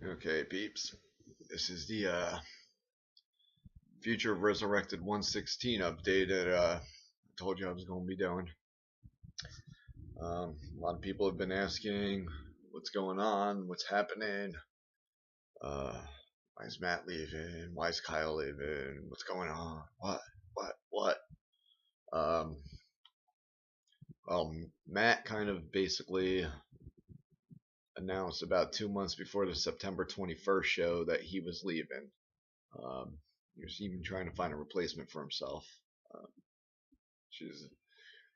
Okay, peeps. This is the Future of Resurrected 116 update that I told you I was going to be doing. A lot of people have been asking what's going on, what's happening. Uh, why is Matt leaving? Why is Kyle leaving? What's going on? What? Um, Matt kind of basically announced about 2 months before the September 21st show that he was leaving. Um, he was even trying to find a replacement for himself, which is a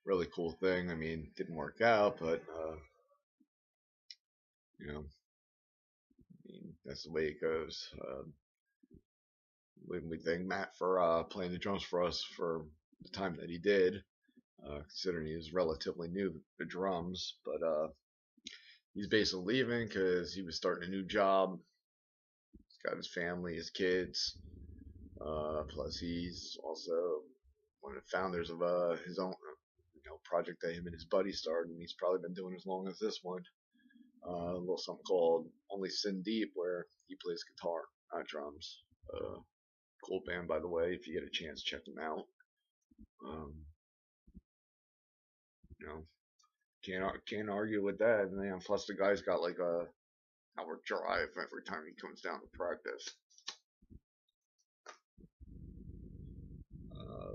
really cool thing. I mean, didn't work out, but that's the way it goes. We thank Matt for playing the drums for us for the time that he did, considering he was relatively new to drums. But he's basically leaving because he was starting a new job. He's got his family, his kids. Plus, he's also one of the founders of his own project that him and his buddy started, and he's probably been doing as long as this one. A little something called Only Sin Deep, where he plays guitar, not drums. Cool band, by the way. If you get a chance, check them out. Um, you know, can't argue with that. And then plus the guy's got like a hour drive every time he comes down to practice.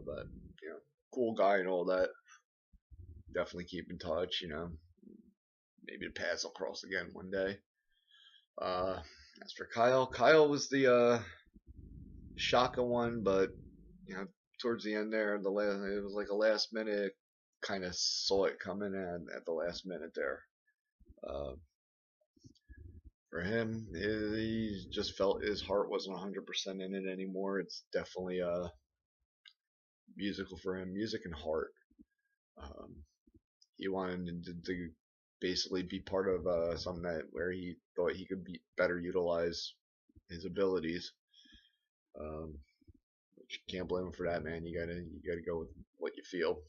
But cool guy and all that. Definitely keep in touch. Maybe the paths will cross again one day. Uh, as for Kyle was the shotgun one, but towards the end there, it was like a last minute. Kind of saw it coming at the last minute there. Uh, for him, he just felt his heart wasn't 100% in it anymore. It's definitely musical for him, music and heart. Um, he wanted to basically be part of something where he thought he could better utilize his abilities. Um, which you can't blame him for that, man. You gotta go with what you feel,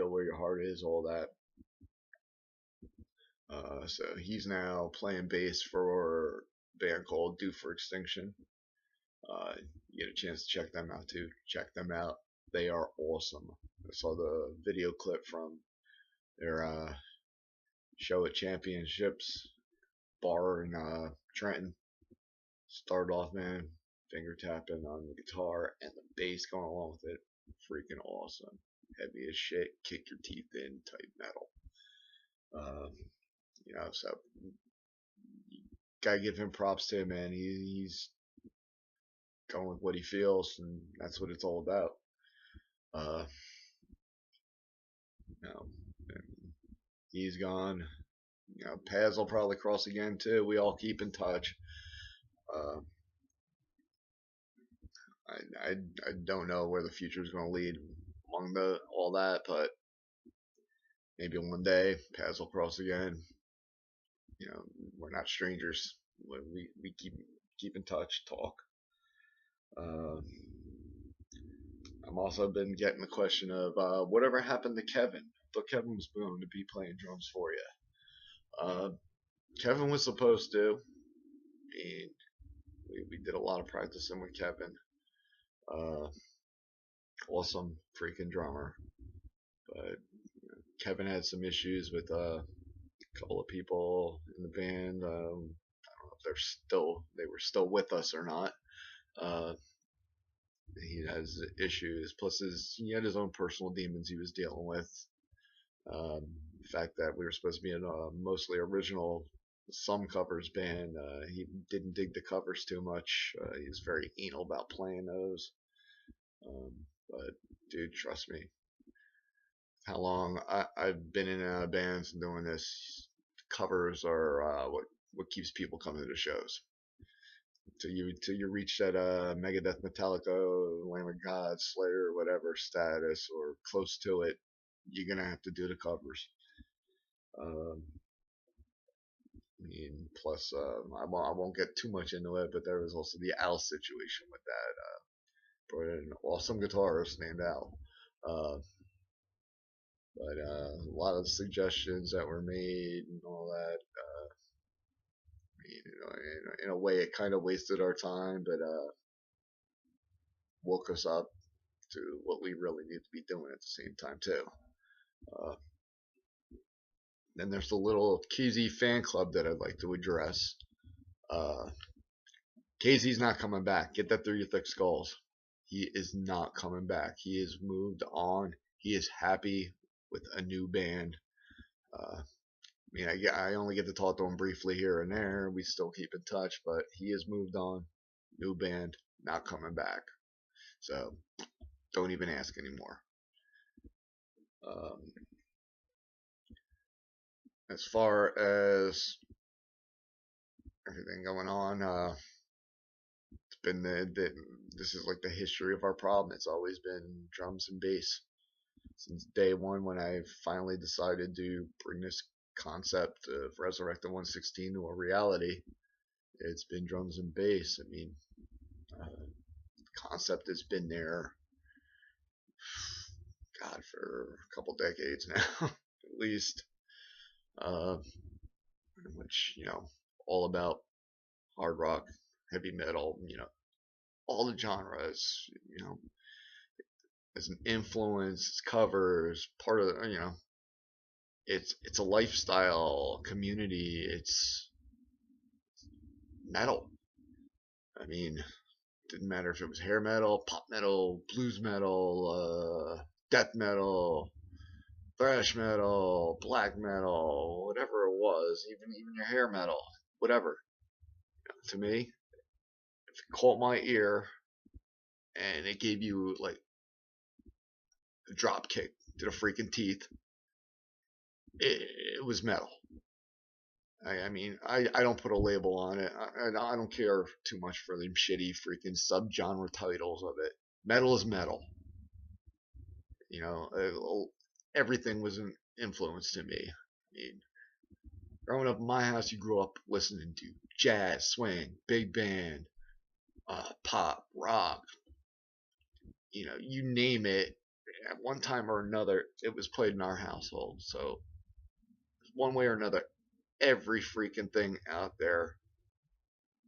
where your heart is, all that. So he's now playing bass for a band called Due for Extinction. You get a chance to check them out too. Check them out. They are awesome. I saw the video clip from their show at Championships bar in Trenton. Started off, man, finger tapping on the guitar and the bass going along with it. Freaking awesome. Heavy as shit, kick your teeth in type metal. Um, so gotta give him props to him, man. He's going with what he feels, and that's what it's all about. Uh, you know, he's gone. Paths will probably cross again too. We all keep in touch. Uh, I don't know where the future is going to lead among all that, but maybe one day paths will cross again. We're not strangers. We keep in touch, talk. Uh, I'm also been getting the question of whatever happened to Kevin. I thought Kevin was going to be playing drums for you. Kevin was supposed to. And we did a lot of practicing with Kevin. Uh, awesome freaking drummer. But Kevin had some issues with a couple of people in the band. I don't know if they were still with us or not. Uh, he has issues. Plus, he had his own personal demons he was dealing with. The fact that we were supposed to be in a mostly original, some covers band. He didn't dig the covers too much. He was very anal about playing those. Um, but dude, trust me, how long I've been in and out of bands and doing this, covers are what keeps people coming to the shows. Till you reach that Megadeth, Metallica, Lamb of God, Slayer, whatever status or close to it, you're gonna have to do the covers. Um, I mean, plus I won't get too much into it, but there was also the Al situation with that. But an awesome guitarist named Al. Uh, but a lot of suggestions that were made and all that. in a way, it kind of wasted our time, but woke us up to what we really need to be doing at the same time too. Uh, then there's the little KZ fan club that I'd like to address. Uh, KZ's not coming back. Get that through your thick skulls. He is not coming back. He has moved on. He is happy with a new band. I mean, I only get to talk to him briefly here and there. We still keep in touch, but he has moved on. New band, not coming back. So don't even ask anymore. Um, as far as everything going on, it's been this is like the history of our problem. It's always been drums and bass since day one when I finally decided to bring this concept of Resurrected 116 to a reality. It's been drums and bass. I mean, concept has been there, God, for a couple decades now, at least. Which, all about hard rock, heavy metal, all the genres, as an influence, it's covers, part of, it's a lifestyle, community, it's metal. I mean, didn't matter if it was hair metal, pop metal, blues metal, death metal, thrash metal, black metal, whatever it was, even your hair metal, whatever. To me, if it caught my ear and it gave you like a drop kick to the freaking teeth, it was metal. I mean, I don't put a label on it. I don't care too much for them shitty freaking subgenre titles of it. Metal is metal. Everything was an influence to me. I mean, growing up in my house, you grew up listening to jazz, swing, big band, pop, rock. You name it. At one time or another, it was played in our household. So, one way or another, every freaking thing out there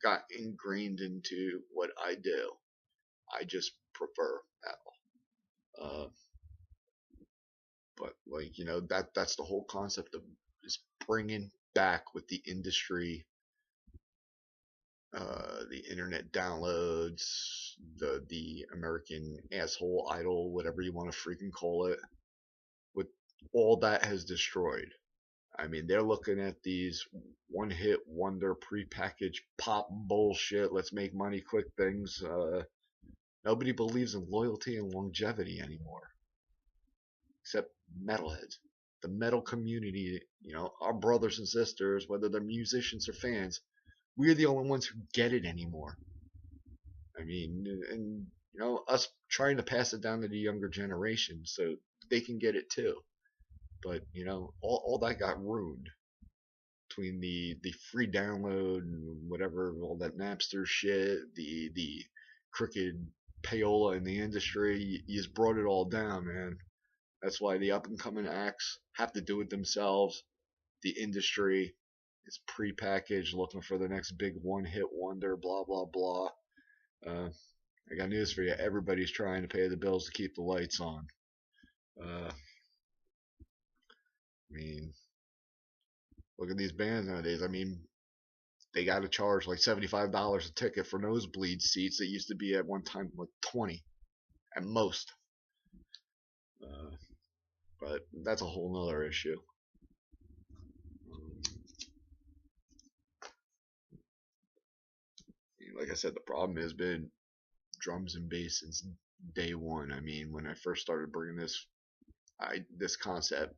got ingrained into what I do. I just prefer metal. But that's the whole concept of is bringing back with the industry, the internet downloads, the American asshole idol, whatever you want to freaking call it, with all that has destroyed. I mean, they're looking at these one-hit wonder prepackaged pop bullshit. Let's make money quick things. Nobody believes in loyalty and longevity anymore, except metalheads. The metal community, our brothers and sisters, whether they're musicians or fans, we're the only ones who get it anymore. I mean, and us trying to pass it down to the younger generation so they can get it too. But all that got ruined between the free download and whatever, all that Napster shit, the crooked payola in the industry. You just brought it all down, man. That's why the up and coming acts have to do it themselves. The industry is prepackaged, looking for the next big one hit wonder, blah, blah, blah. I got news for you. Everybody's trying to pay the bills to keep the lights on. I mean, look at these bands nowadays. I mean, they got to charge like $75 a ticket for nosebleed seats that used to be at one time like 20 at most. But that's a whole nother issue. Like I said, the problem has been drums and bass since day one. I mean, when I first started bringing this concept,